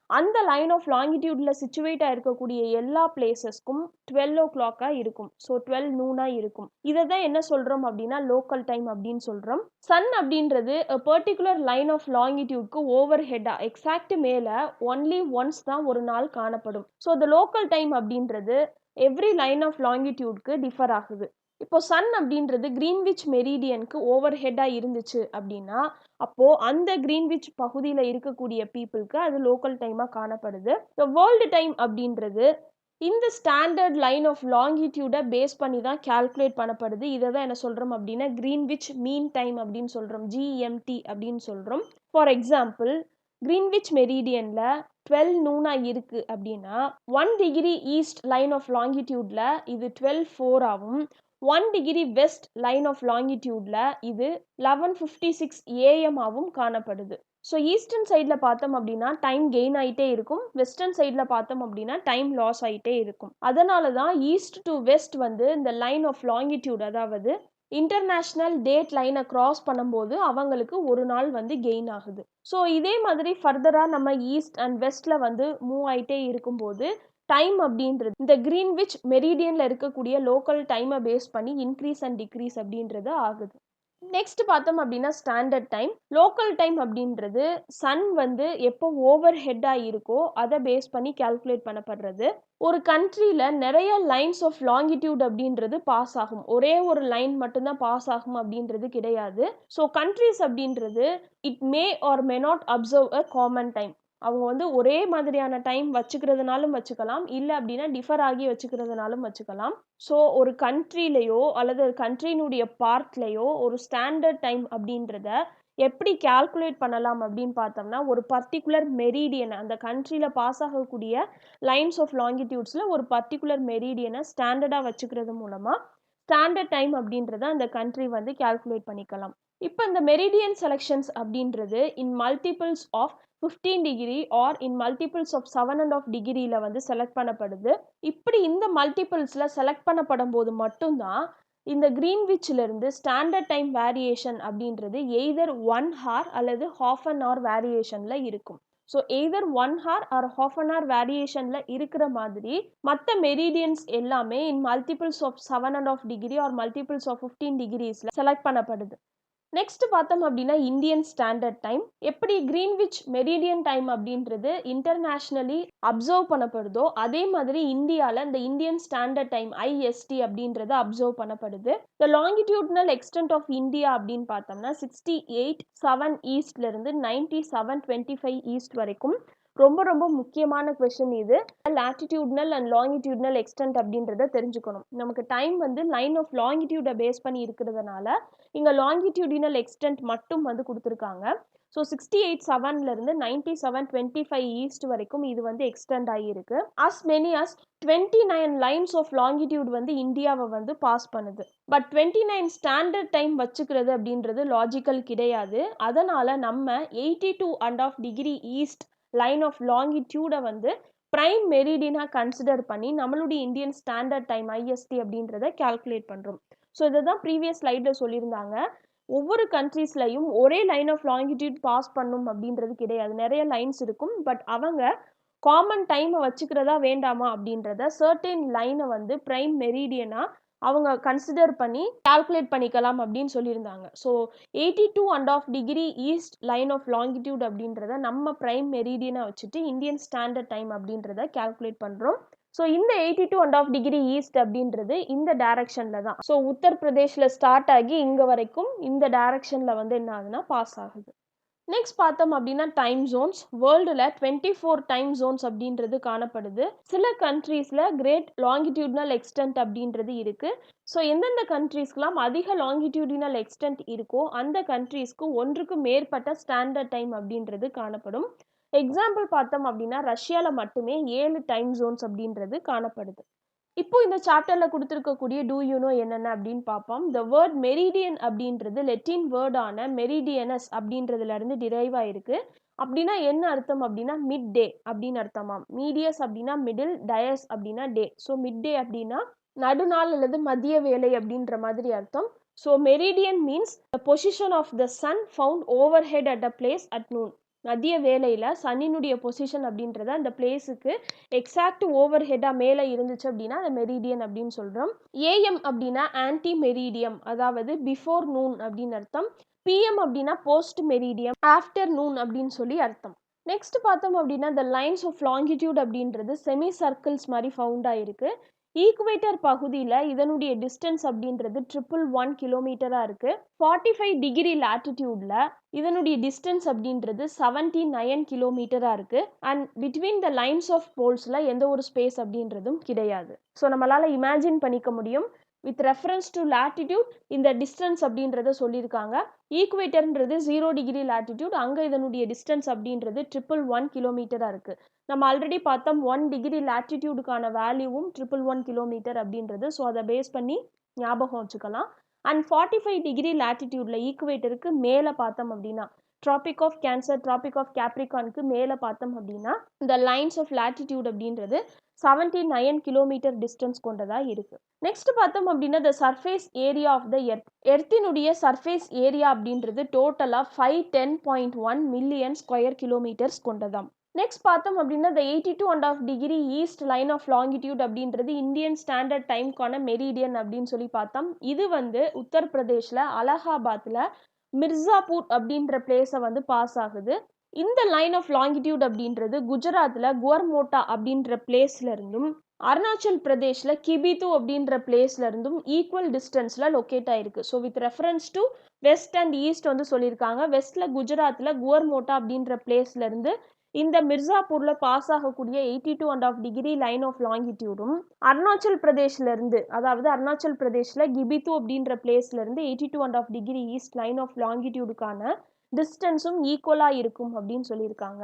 அந்த லைன் ஆஃப் லாங்கிடியூடில் சிச்சுவேட்டாக இருக்கக்கூடிய எல்லா பிளேசஸ்க்கும் 12 o'clock இருக்கும். ஸோ 12 noon இருக்கும். இதை தான் என்ன சொல்கிறோம் அப்படின்னா லோக்கல் டைம் அப்படின்னு சொல்கிறோம். சன் அப்படின்றது பர்டிகுலர் லைன் ஆஃப் லாங்கிடியூட்க்கு ஓவர் ஹெட்டாக எக்ஸாக்ட் மேலே ஒன்லி ஒன்ஸ் தான் ஒரு நாள் காணப்படும். ஸோ இந்த லோக்கல் டைம் அப்படின்றது எவ்ரி லைன் ஆஃப் லாங்கிடியூட்க்கு டிஃபர் ஆகுது. இப்போ சன் அப்படின்றது கிரீன்விச் மெரிடியனுக்கு ஓவர் ஹெட்டாக இருந்துச்சு அப்படின்னா அப்போது அந்த கிரீன்விச் பகுதியில் இருக்கக்கூடிய பீப்புளுக்கு அது லோக்கல் டைமாக காணப்படுது. இந்த வேர்ல்டு டைம் அப்படின்றது இந்த ஸ்டாண்டர்ட் லைன் ஆஃப் லாங்கிடியூடை பேஸ் பண்ணி தான் கால்குலேட் பண்ணப்படுது. இதை தான் என்ன சொல்கிறோம் அப்படின்னா கிரீன்விச் மீன் டைம் அப்படின்னு சொல்கிறோம். GMT அப்படின்னு சொல்கிறோம். ஃபார் எக்ஸாம்பிள் கிரீன்விச் மெரிடியனில் 12 noon இருக்குது அப்படின்னா 1 degree ஈஸ்ட் லைன் ஆஃப் லாங்கிடியூடில் இது 12:04 ஆகும். 1 degree வெஸ்ட் லைன் ஆஃப் லாங்கிடியூடில் இது 11:56 AM ஆகவும் காணப்படுது. ஸோ ஈஸ்டர்ன் சைடில் பார்த்தோம் அப்படின்னா டைம் கெயின் ஆகிட்டே இருக்கும். வெஸ்டர்ன் சைடில் பார்த்தோம் அப்படின்னா டைம் லாஸ் ஆகிட்டே இருக்கும். அதனால தான் ஈஸ்ட் டு வெஸ்ட் வந்து இந்த லைன் ஆஃப் லாங்கிடியூட் அதாவது இன்டர்நேஷ்னல் டேட் லைனை கிராஸ் பண்ணும்போது அவங்களுக்கு ஒரு நாள் வந்து கெயின் ஆகுது. ஸோ இதே மாதிரி ஃபர்தராக நம்ம ஈஸ்ட் அண்ட் வெஸ்ட்டில் வந்து மூவ் ஆகிட்டே இருக்கும்போது டைம் அப்படின்றது இந்த கிரீன்விச் மெரிடியனில் இருக்கக்கூடிய லோக்கல் டைமை பேஸ் பண்ணி இன்க்ரீஸ் அண்ட் டிக்ரீஸ் அப்படின்றது ஆகுது. நெக்ஸ்ட் பார்த்தோம் அப்படின்னா ஸ்டாண்டர்ட் டைம். லோக்கல் டைம் அப்படின்றது சன் வந்து எப்போ ஓவர் ஹெட்டாக இருக்கோ அதை பேஸ் பண்ணி கால்குலேட் பண்ணப்படுறது. ஒரு கண்ட்ரியில் நிறைய லைன்ஸ் ஆஃப் லாங்கிடியூட் அப்படின்றது பாஸ் ஆகும். ஒரே ஒரு லைன் மட்டும்தான் பாஸ் ஆகும் அப்படின்றது கிடையாது. ஸோ கண்ட்ரிஸ் அப்படின்றது it may R may not observe a common time. அவங்க வந்து ஒரே மாதிரியான டைம் வச்சுக்கிறதுனாலும் வச்சுக்கலாம், இல்லை அப்படின்னா டிஃபர் ஆகி வச்சுக்கிறதுனாலும் வச்சுக்கலாம். ஸோ ஒரு கண்ட்ரிலேயோ அல்லது ஒரு கண்ட்ரியினுடைய பார்ட்லேயோ ஒரு ஸ்டாண்டர்ட் டைம் அப்படின்றத எப்படி கால்குலேட் பண்ணலாம் அப்படின்னு பார்த்தோம்னா ஒரு பர்டிகுலர் மெரிடியனை அந்த கண்ட்ரியில் பாஸ் ஆகக்கூடிய லைன்ஸ் ஆஃப் லாங்கிடியூட்ஸில் ஒரு பர்டிகுலர் மெரிடியனை ஸ்டாண்டர்டாக வச்சுக்கிறது மூலமாக ஸ்டாண்டர்ட் டைம் அப்படின்றத அந்த கண்ட்ரி வந்து கால்குலேட் பண்ணிக்கலாம். இப்போ இந்த மெரிடியன் செலெக்ஷன்ஸ் அப்படின்றது in multiples of 15 degree or in multiples of 7.5 டிகிரியில் வந்து செலக்ட் பண்ணப்படுது. இப்படி இந்த மல்டிபிள்ஸில் செலக்ட் பண்ணப்படும் போது மட்டும்தான் இந்த கிரீன்விச்சிலிருந்து ஸ்டாண்டர்ட் டைம் வேரியேஷன் அப்படின்றது எய்தர் 1 hour அல்லது half an hour வேரியேஷனில் இருக்கும். So either 1 hour or half an hour வேரியேஷனில் இருக்கிற மாதிரி மற்ற மெரிடியன்ஸ் எல்லாமே in multiples of 7.5 degree or multiples of 15 டிகிரிஸில் செலக்ட் பண்ணப்படுது. நெக்ஸ்ட் பார்த்தோம் அப்படின்னா இந்தியன் ஸ்டாண்டர்ட் டைம். எப்படி கிரீன்விச் மெரிடியன் டைம் அப்படின்றது இன்டர்நேஷ்னலி அப்சர்வ் பண்ணப்படுதோ அதே மாதிரி இந்தியாவில் இந்த இந்தியன் ஸ்டாண்டர்ட் டைம் IST அப்படின்றது அப்சர்வ் பண்ணப்படுது. இந்த லாங்கிடியூட்னல் எக்ஸ்டென்ட் ஆஃப் இந்தியா அப்படின்னு பார்த்தோம்னா 68.7 ஈஸ்ட்லேருந்து 97.25 ஈஸ்ட் வரைக்கும். ரொம்ப ரொம்ப முக்கியமான கொஸ்டின் இது. லாட்டிடியூட்னல் அண்ட் லாங்கிடியூட்னல் எக்ஸ்டென்ட் அப்படின்றத தெரிஞ்சுக்கணும். நமக்கு டைம் வந்து லைன் ஆஃப் லாங்கிடியூடை பேஸ் பண்ணி இருக்கிறதுனால இங்கே லாங்கிடியூடினல் எக்ஸ்டென்ட் மட்டும் வந்து கொடுத்துருக்காங்க. ஸோ 68.7லேருந்து 97.25 ஈஸ்ட் வரைக்கும் இது வந்து எக்ஸ்டெண்ட் ஆகியிருக்கு. As many as 29 lines of longitude வந்து இந்தியாவை வந்து பாஸ் பண்ணுது. பட் 29 ஸ்டாண்டர்ட் டைம் வச்சுக்கிறது அப்படின்றது லாஜிக்கல் கிடையாது. அதனால் நம்ம 82.5 டிகிரி ஈஸ்ட் லைன் ஆஃப் லாங்கிடியூடை வந்து பிரைம் மெரிடியனாக கன்சிடர் பண்ணி நம்மளுடைய இந்தியன் ஸ்டாண்டர்ட் டைம் IST அப்படின்றத கால்குலேட் பண்ணுறோம். ஸோ இதை தான் ப்ரீவியஸ் ஸ்லைடில் சொல்லியிருந்தாங்க. ஒவ்வொரு கண்ட்ரீஸ்லையும் ஒரே லைன் ஆஃப் லாங்கிடியூட் பாஸ் பண்ணும் அப்படின்றது கிடையாது. நிறைய லைன்ஸ் இருக்கும். பட் அவங்க காமன் டைமை வச்சுக்கிறதா வேண்டாமா அப்படின்றத சர்டென் லைனை வந்து பிரைம் மெரிடியனாக அவங்க கன்சிடர் பண்ணி கால்குலேட் பண்ணிக்கலாம் அப்படின்னு சொல்லியிருந்தாங்க. So 82.5 degree east line of longitude அப்படின்றத நம்ம பிரைம் மெரிடியனை வச்சுட்டு இந்தியன் ஸ்டாண்டர்ட் டைம் அப்படின்றத கால்குலேட் பண்ணுறோம். ஸோ இந்த 82.5 டிகிரி ஈஸ்ட் அப்படின்றது இந்த டைரக்ஷனில் தான். ஸோ உத்தரப்பிரதேஷில் ஸ்டார்ட் ஆகி இங்கே வரைக்கும் இந்த டைரக்ஷனில் வந்து என்ன ஆகுதுன்னா பாஸ் ஆகுது. நெக்ஸ்ட் பார்த்தோம் அப்படின்னா டைம் ஜோன்ஸ். வேர்ல்டில் 24 டைம் ஜோன்ஸ் அப்படின்றது காணப்படுது. சில கண்ட்ரீஸில் கிரேட் லாங்கிடியூட்னல் எக்ஸ்டென்ட் அப்படின்றது இருக்குது. ஸோ எந்தெந்த கண்ட்ரீஸ்க்கெலாம் அதிக லாங்கிடியூடினல் எக்ஸ்டென்ட் இருக்கோ அந்த கண்ட்ரீஸ்க்கு ஒன்றுக்கு மேற்பட்ட ஸ்டாண்டர்ட் டைம் அப்படின்றது காணப்படும். எக்ஸாம்பிள் பார்த்தோம் அப்படின்னா ரஷ்யாவில் மட்டுமே 7 டைம் ஜோன்ஸ் அப்படின்றது காணப்படுது. இப்போ இந்த சாப்டர்ல கொடுத்துருக்கக்கூடிய டூ யூ நோ என்னென்ன அப்படின்னு பார்ப்போம். த வேர்ட் மெரிடியன் அப்படின்றது லெட்டின் வேர்டான மெரிடியனஸ் அப்படின்றதுல இருந்து டிரைவ் ஆயிருக்கு. அப்படின்னா என்ன அர்த்தம் அப்படின்னா மிட் டே அப்படின்னு அர்த்தமாம். மீடியஸ் அப்படின்னா மிடில், டயஸ் அப்படின்னா டே. ஸோ மிட் டே அப்படின்னா நடுநாள் அல்லது மதிய வேலை அப்படின்ற மாதிரி அர்த்தம். So meridian means the position of the sun found overhead at a place at noon. மதிய வேலையில் சன்னினுடைய பொசிஷன் அப்படின்றத அந்த பிளேஸுக்கு எக்ஸாக்ட் ஓவர் ஹெட்டாக மேலே இருந்துச்சு அப்படின்னா அது மெரிடியன் அப்படின்னு சொல்கிறோம். ஏஎம் அப்படின்னா ஆன்டி மெரிடியம், அதாவது பிஃபோர் நூன் அப்படின்னு அர்த்தம். பிஎம் அப்படின்னா போஸ்ட் மெரிடியம், ஆஃப்டர் நூன் அப்படின்னு சொல்லி அர்த்தம். நெக்ஸ்ட் பார்த்தோம் அப்படின்னா த லைன்ஸ் ஆஃப் லாங்கிடியூட் அப்படின்றது செமி சர்க்கிள்ஸ் மாதிரி ஃபவுண்ட் ஆயிருக்கு. ஈக்குவேட்டர் பகுதியில் இதனுடைய டிஸ்டன்ஸ் அப்படின்றது 111 கிலோமீட்டராக இருக்குது. 45 டிகிரி லாட்டிடியூடில் இதனுடைய டிஸ்டன்ஸ் அப்படின்றது 79 கிலோமீட்டராக இருக்குது. And between the lines of போல்ஸில் எந்த ஒரு ஸ்பேஸ் அப்படின்றதும் கிடையாது. ஸோ நம்மளால் இமேஜின் பண்ணிக்க முடியும். வித் ரெஃபரன்ஸ் டு லாட்டிடியூட் இந்த டிஸ்டன்ஸ் அப்படின்றத சொல்லியிருக்காங்க. ஈக்குவேட்டர்ன்றது 0 டிகிரி லாட்டிடியூட், அங்கே இதனுடைய டிஸ்டன்ஸ் அப்படின்றது 111 கிலோமீட்டராக இருக்குது. நம்ம ஆல்ரெடி பார்த்தோம் 1 டிகிரி லாட்டிடியூடுக்கான வேல்யூவும் 111 கிலோமீட்டர் அப்படின்றது. ஸோ அதை பேஸ் பண்ணி ஞாபகம் வச்சுக்கலாம். அண்ட் 45 டிகிரி லாட்டிடியூடில் ஈக்குவேட்டருக்கு மேலே பார்த்தோம் அப்படின்னா tropic of Cancer, traffic of கேப்ரிகானுக்கு மேலே பார்த்தோம் அப்படின்னா இந்த லைன்ஸ் ஆஃப் லாட்டிடியூட் அப்படின்றது 79 கிலோமீட்டர் டிஸ்டன்ஸ் கொண்டதாக இருக்குது. நெக்ஸ்ட் பார்த்தோம் அப்படின்னா the surface area of the earth. எர்த்தினுடைய சர்ஃபேஸ் ஏரியா அப்படின்றது டோட்டலாக 510.1 மில்லியன் ஸ்கொயர் கிலோமீட்டர்ஸ் கொண்டதாம். நெக்ஸ்ட் பார்த்தோம் அப்படின்னா the 82.5 degree east line of longitude அப்படின்றது இந்தியன் ஸ்டாண்டர்ட் டைம்க்கான மெரிடியன் அப்படின்னு சொல்லி பார்த்தோம். இது வந்து உத்தரப்பிரதேஷில் அலகாபாத்தில் மிர்சாப்பூர் அப்படின்ற பிளேஸை வந்து பாஸ் ஆகுது. இந்த லைன் ஆஃப் லாங்கிடியூட் அப்படின்றது குஜராத்தில் குவர்மோட்டா அப்படின்ற பிளேஸ்ல இருந்தும் அருணாச்சல் பிரதேஷில் கிபித்து அப்படின்ற பிளேஸ்ல இருந்தும் ஈக்குவல் டிஸ்டன்ஸில் லொக்கேட் ஆயிருக்கு. So with reference to west and east வந்து சொல்லியிருக்காங்க. வெஸ்ட்டில் குஜராத்தில் குவர்மோட்டா அப்படின்ற பிளேஸ்ல இருந்து இந்த மிர்சாப்பூரில் பாஸ் ஆகக்கூடிய 82.5 டிகிரி லைன் ஆஃப் லாங்கிடியூடும் அருணாச்சல் பிரதேஷ்ல இருந்து, அதாவது அருணாச்சல் பிரதேஷில் கிபித்து அப்படின்ற பிளேஸ்ல இருந்து 82.5 டிகிரி ஈஸ்ட் லைன் ஆஃப் லாங்கிடியூடுக்கான டிஸ்டன்ஸும் ஈக்குவலாக இருக்கும் அப்படின்னு சொல்லியிருக்காங்க.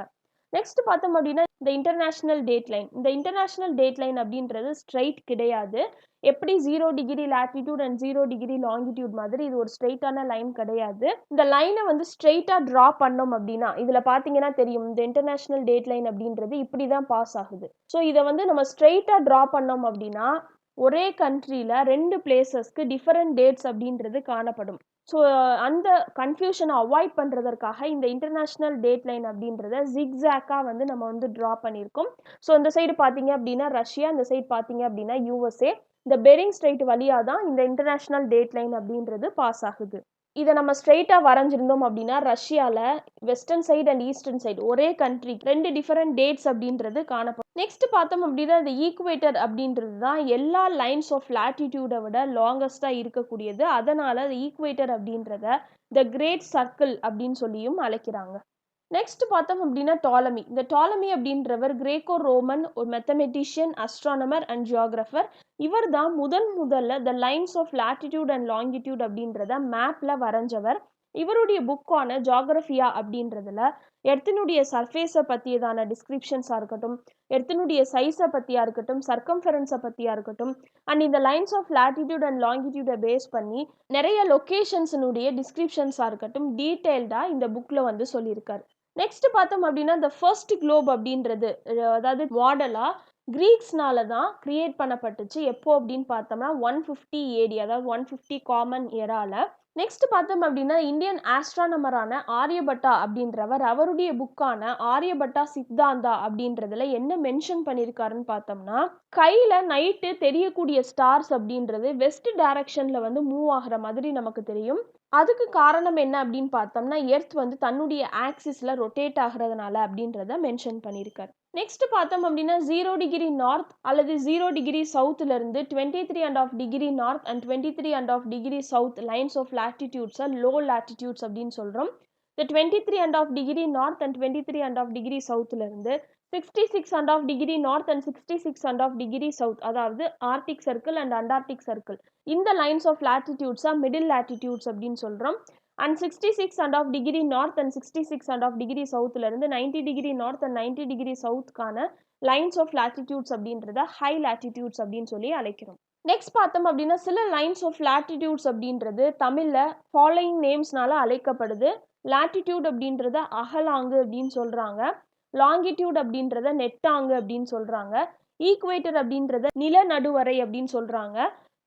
நெக்ஸ்ட் பார்த்தோம் அப்படின்னா இந்த இன்டர்நேஷ்னல் டேட் லைன். இந்த இன்டர்நேஷ்னல் டேட் லைன் அப்படின்றது ஸ்ட்ரைட் கிடையாது. எப்படி 0 degree latitude and 0 degree longitude மாதிரி இது ஒரு ஸ்ட்ரெயிட்டான லைன் கிடையாது. இந்த லைனை வந்து ஸ்ட்ரெயிட்டாக ட்ரா பண்ணோம் அப்படின்னா இதில் பார்த்தீங்கன்னா தெரியும் இந்த இன்டர்நேஷ்னல் டேட் லைன் அப்படின்றது இப்படி தான் பாஸ் ஆகுது. ஸோ இதை வந்து நம்ம ஸ்ட்ரெயிட்டாக ட்ரா பண்ணோம் அப்படின்னா ஒரே கண்ட்ரியில் 2 பிளேசஸ்க்கு டிஃபரெண்ட் டேட்ஸ் அப்படின்றது காணப்படும். ஸோ அந்த கன்ஃபியூஷனை அவாய்ட் பண்ணுறதற்காக இந்த இன்டர்நேஷ்னல் டேட் லைன் அப்படின்றத ஜிக்ஸாக்காக வந்து நம்ம வந்து ட்ரா பண்ணியிருக்கோம். ஸோ இந்த சைடு பார்த்தீங்க அப்படின்னா ரஷ்யா, இந்த சைடு பார்த்தீங்க அப்படின்னா யூஎஸ்ஏ. இந்த பெரிங் ஸ்ட்ரெயிட் வழியாக தான் இந்த இன்டர்நேஷ்னல் டேட் லைன் அப்படின்றது பாஸ் ஆகுது. இதை நம்ம ஸ்ட்ரெயிட்டாக வரைஞ்சிருந்தோம் அப்படின்னா ரஷ்யாவில் western side and eastern side ஒரே கண்ட்ரி 2 டிஃபரெண்ட் டேட்ஸ் அப்படின்றது காணப்படும். நெக்ஸ்ட் பார்த்தோம் அப்படின்னா இந்த ஈக்குவேட்டர் அப்படின்றது தான் எல்லா லைன்ஸ் ஆஃப் லாட்டிடியூடை விட லாங்கஸ்டாக இருக்கக்கூடியது. அதனால் அந்த ஈக்குவேட்டர் அப்படின்றத த கிரேட் சர்க்கிள் அப்படின்னு சொல்லியும் அழைக்கிறாங்க. நெக்ஸ்ட் பார்த்தோம் அப்படின்னா டாலமி. இந்த டாலமி அப்படின்றவர் கிரேக்கோ ரோமன் ஒரு மெத்தமெட்டிஷியன், அஸ்ட்ரானமர் அண்ட் ஜியோகிராஃபர். இவர் தான் முதல்ல the lines of latitude and longitude அப்படின்றத மேப்ல வரைஞ்சவர். இவருடைய புக்கான ஜியோகிராஃபியா அப்படின்றதுல எர்த்தினுடைய சர்ஃபேஸை பற்றியதான டிஸ்கிரிப்ஷன்ஸாக இருக்கட்டும், எர்த்தினுடைய சைஸை பற்றியா இருக்கட்டும், சர்க்கம்ஃபரன்ஸை பற்றியா இருக்கட்டும், அண்ட் இந்த லைன்ஸ் ஆஃப் லாட்டிடியூட் அண்ட் லாங்கிடியூடை பேஸ் பண்ணி நிறைய லொக்கேஷன்ஸினுடைய டிஸ்கிரிப்ஷன்ஸாக இருக்கட்டும் டீட்டெயில்டாக இந்த புக்கில் வந்து சொல்லியிருக்காரு. நெக்ஸ்ட் பார்த்தோம் அப்படின்னா இந்த ஃபர்ஸ்ட் குளோப் அப்படின்றது, அதாவது மாடலாக கிரீக்ஸ்னால தான் கிரியேட் பண்ணப்பட்டுச்சு. எப்போ அப்படின்னு பார்த்தோம்னா 150 AD, அதாவது 150 காமன் எரால நெக்ஸ்ட் பார்த்தோம் அப்படின்னா இந்தியன் ஆஸ்ட்ரானமரான ஆரியபட்டா அப்படின்றவர் அவருடைய புக்கான ஆரியபட்டா சித்தாந்தா அப்படின்றதுல என்ன மென்ஷன் பண்ணியிருக்காருன்னு பார்த்தோம்னா, கையில நைட்டு தெரியக்கூடிய ஸ்டார்ஸ் அப்படின்றது வெஸ்ட் டைரக்ஷன்ல வந்து மூவ் ஆகுற மாதிரி நமக்கு தெரியும். அதுக்கு காரணம் என்ன அப்படின்னு பார்த்தோம்னா, எர்த் வந்து தன்னுடைய ஆக்சிஸ்ல ரொட்டேட் ஆகுறதுனால அப்படின்றத மென்ஷன் பண்ணியிருக்காரு. நெக்ஸ்ட் பார்த்தோம் அப்படின்னா 0 டிகிரி நார்த் அல்லது 0 டிகிரி சவுத்ல இருந்து 23.5 degree north and 23.5 degree south lines of லாட்டிடியூட்ஸை லோ லாட்டிடியூட்ஸ் அப்படின்னு சொல்றோம். இந்த 23.5 டிகிரி நார்த் அண்ட் 23.5 டிகிரி சவுத்ல இருந்து 66.5 degree north and 66.5 degree south, அதாவது Arctic circle and Antarctic circle, இந்த லைன்ஸ் ஆஃப் லாட்டிடியூட்ஸா மிடில் லாட்டிடியூட்ஸ் அப்படின்னு சொல்றோம். And 66.5 degree north and 66.5 degree சவுத்ல இருந்து 90 டிகிரி நார்த் அண்ட் 90 டிகிரி சவுத்கான லைன்ஸ் ஆஃப் லாட்டிடியூட்ஸ் அப்படின்றத ஹை லாட்டிடியூட்ஸ் அப்படின்னு சொல்லி அழைக்கிறோம். நெக்ஸ்ட் பார்த்தோம் அப்படின்னா சில லைன்ஸ் ஆஃப் லாட்டிடியூட்ஸ் அப்படின்றது தமிழ்ல ஃபாலோயிங் நேம்ஸ்னால அழைக்கப்படுது. லாட்டிடியூட் அப்படின்றத அகலாங்கு அப்படின்னு சொல்றாங்க. லாங்கிடியூட் அப்படின்றத நெட்டாங்கு அப்படின்னு சொல்றாங்க. ஈக்குவேட்டர் அப்படின்றத நில நடுவரை அப்படின்னு சொல்றாங்க.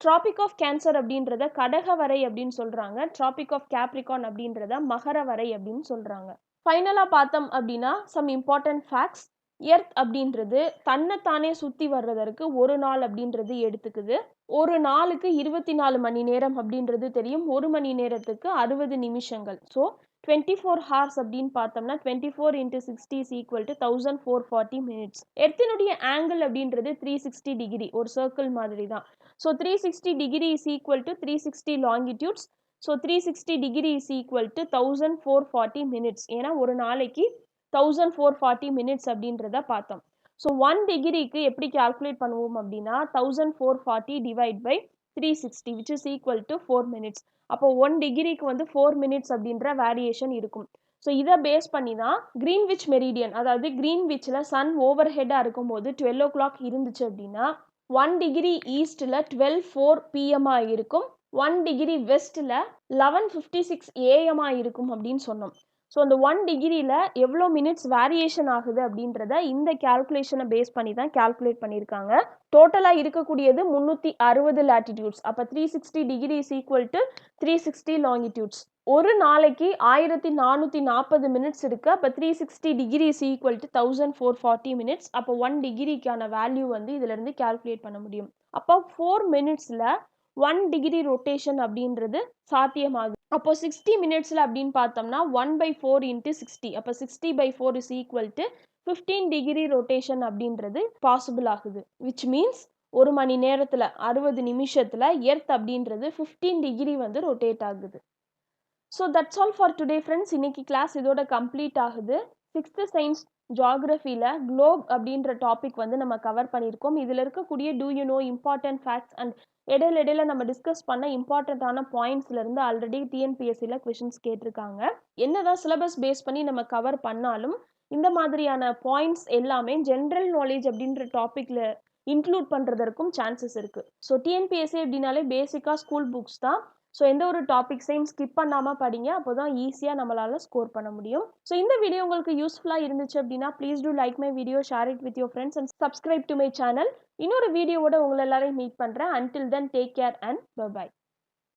டிராபிக் ஆஃப் கேன்சர் அப்படின்றத கடகவரை அப்படின்னு சொல்றாங்க. டிராபிக் ஆஃப் கேப்ரிகான் அப்படின்றத மகரவரை அப்படின்னு சொல்றாங்க. ஃபைனலா பார்த்தோம் அப்படின்னா சம் இம்பார்ட்டன்ட் ஃபேக்ட்ஸ். எர்த் அப்படின்றது தன்னைத்தானே சுத்தி வர்றதற்கு ஒரு நாள் அப்படின்றது எடுத்துக்குது. ஒரு நாளுக்கு 24 மணி நேரம் அப்படின்றது தெரியும். ஒரு மணி நேரத்துக்கு 60 நிமிஷங்கள். ஸோ 24 ஹார்ஸ் அப்படின்னு பார்த்தோம்னா 24 into 60 is equal to 1440 minutes. எர்த்தினுடைய angle அப்படின்றது 360 டிகிரி, ஒரு சர்க்கிள் மாதிரி தான். So 360 degree is equal to 360 longitudes. So 360 degree is equal to 1440 minutes. ஏன்னா ஒரு நாளைக்கு 1440 minutes அப்படின்றத பார்த்தோம். ஸோ 1 டிகிரிக்கு எப்படி கால்குலேட் பண்ணுவோம் அப்படின்னா 1440 divide by 360 which is equal to 4 minutes. அப்போ 1 டிகிரிக்கு வந்து 4 மினிட்ஸ் அப்படின்ற வேரியேஷன் இருக்கும். ஸோ இதை பேஸ் பண்ணி தான் கிரீன்விச் மெரிடியன், அதாவது கிரீன்விச்சில் சன் ஓவர் ஹெட்டாக இருக்கும்போது 12 o'clock இருந்துச்சு அப்படின்னா 1 டிகிரி ஈஸ்டில் 12:04 PM இருக்கும். 1 டிகிரி வெஸ்ட்டில் 11:56 AM இருக்கும் அப்படின்னு சொன்னோம். ஸோ அந்த 1 டிகிரியில் எவ்வளோ மினிட்ஸ் வேரியேஷன் ஆகுது அப்படின்றத இந்த கேல்குலேஷனை பேஸ் பண்ணி தான் கேல்குலேட் பண்ணியிருக்காங்க. டோட்டலாக இருக்கக்கூடியது 360 லாட்டிடியூட்ஸ். அப்போ 360 degree is equal to 360 longitudes. ஒரு நாளைக்கு 1440 மினிட்ஸ் இருக்கு. அப்போ 360 degree is equal to 1440 minutes. அப்போ 1 டிகிரிக்கான வேல்யூ வந்து இதுல இருந்து கால்குலேட் பண்ண முடியும். அப்போ 4 மினிட்ஸ்ல 1 டிகிரி ரொட்டேஷன் அப்படின்றது சாத்தியமாகுது. அப்போ 60 மினிட்ஸ்ல அப்படின்னு பார்த்தோம்னா 1/4 into 60. அப்போ 60/4 is equal to 15 degree rotation அப்படின்றது பாசிபிள் ஆகுது. விச் மீன்ஸ் ஒரு மணி நேரத்தில் 60 நிமிஷத்தில் எர்த் அப்படின்றது 15 டிகிரி வந்து ரொட்டேட் ஆகுது. So that's all for today friends. இன்னைக்கு கிளாஸ் இதோட கம்ப்ளீட் ஆகுது. 6th சயின்ஸ் ஜியாகிரஃபியில் குளோப் அப்படின்ற டாபிக் வந்து நம்ம கவர் பண்ணியிருக்கோம். இதில் இருக்கக்கூடிய do you know important facts and இடையில நம்ம டிஸ்கஸ் பண்ண இம்பார்ட்டண்ட்டான பாயிண்ட்ஸ்லேருந்து ஆல்ரெடி டிஎன்பிஎஸ்சியில் கொஷின்ஸ் கேட்டிருக்காங்க. என்னதான் சிலபஸ் பேஸ் பண்ணி நம்ம கவர் பண்ணாலும் இந்த மாதிரியான பாயிண்ட்ஸ் எல்லாமே ஜென்ரல் நாலேஜ் அப்படின்ற டாப்பிக்கில் இன்க்ளூட் பண்ணுறதற்கும் சான்சஸ் இருக்குது. ஸோ டிஎன்பிஎஸ்சி அப்படின்னாலே பேசிக்காக ஸ்கூல் புக்ஸ் தான். ஸோ எந்த ஒரு டாபிக்ஸையும் ஸ்கிப் பண்ணாமல் படிங்க. அப்போ தான் ஈஸியாக நம்மளால் ஸ்கோர் பண்ண முடியும். ஸோ இந்த வீடியோ உங்களுக்கு யூஸ்ஃபுல்லாக இருந்துச்சு அப்படின்னா please do like my video, share it with your friends and subscribe to my channel. இன்னொரு வீடியோவோட உங்களை எல்லாரையும் மீட் பண்ணுறேன். Until then take care and by.